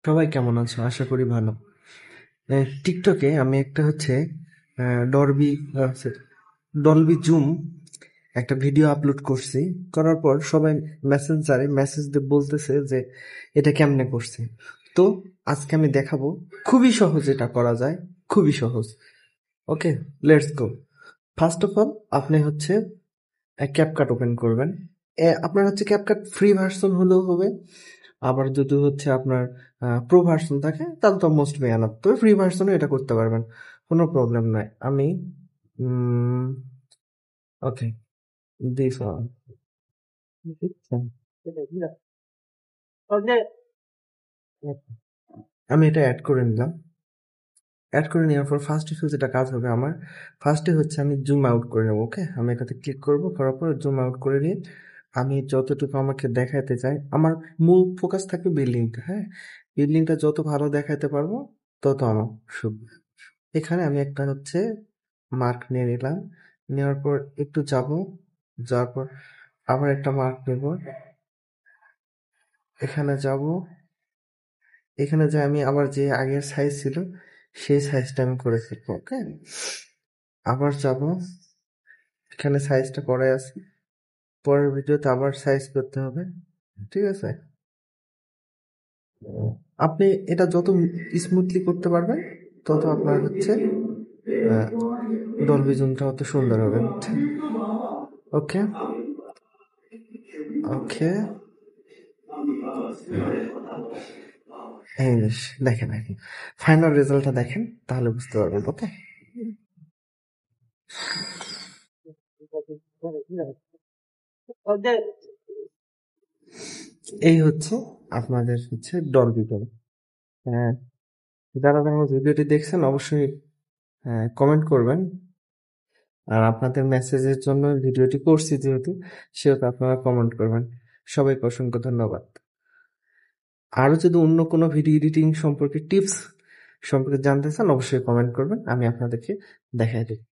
সবাই কেমন আছো? আশা করি ভালো। টিকটকে আমি একটা হচ্ছে ডলবি ডলবি জুম একটা ভিডিও আপলোড করছি। করার পর সবাই মেসেঞ্জারে মেসেজ দিয়ে বলতেছে যে এটা কেমনে করছে। তো আজকে আমি দেখাবো, খুবই সহজ এটা করা যায়, খুবই সহজ। Okay, let's go. First of all আপনি হচ্ছে ক্যাপকাট ওপেন করবেন। আপনার হচ্ছে ক্যাপকাট ফ্রি ভার্সন হলেও হবে, আবার যদি হচ্ছে আপনার প্রো ভার্সন থাকে তাহলে তো মোস্ট বি এনাফ। তবে ফ্রি ভার্সনও এটা করতে পারবেন, কোনো প্রবলেম নাই। আমি ওকে, দিস ওয়ান আমি এটা অ্যাড করে নিলাম। অ্যাড করে নেওয়ার পর ফার্স্টে যেটা কাজ হবে আমার, ফার্স্টে হচ্ছে আমি জুম আউট করে নেবো। ওকে, আমি এটাতে ক্লিক করবো, করার পর জুম আউট করে নিয়ে আমি যতটুকু আমাকে দেখাতে চাই, আমার মূল ফোকাস থাকবে বিল্ডিংটা। হ্যাঁ, বিল্ডিংটা যত ভালো দেখাতে পারবো তত আমার শুভ। এখানে আমি একটা হচ্ছে মার্ক নিয়ে নিলাম। নেওয়ার পর একটু যাব, যাওয়ার পর আবার একটা মার্ক নেব। এখানে যাব, এখানে যে আমি আবার যে আগের সাইজ ছিল সেই সাইজটা আমি করে ফেলবো। ওকে, আবার যাব, এখানে সাইজটা করাই আছে, পরের ভিডিওতে আবার সাইজ করতে হবে। ঠিক আছে, আপনি এটা যত স্মুথলি করতে পারবেন তত আপনার হচ্ছে ডলবি জুমটা অত সুন্দর হবে। ওকে ওকে, এই দেখেন এখন ফাইনাল রেজাল্টটা দেখেন, তাহলে বুঝতে পারবেন। ওকে, এই হচ্ছে আপনাদের হচ্ছে ডলবি জুম। হ্যাঁ, যারা আমার ভিডিওটি দেখছেন অবশ্যই কমেন্ট করবেন। আর আপনাদের মেসেজের জন্য ভিডিওটি করছি যেহেতু, সেহেতু আপনারা কমেন্ট করবেন। সবাইকে অসংখ্য ধন্যবাদ। আরও যদি অন্য কোনো ভিডিও এডিটিং সম্পর্কে টিপস সম্পর্কে জানতে চান অবশ্যই কমেন্ট করবেন, আমি আপনাদেরকে দেখাই দেব।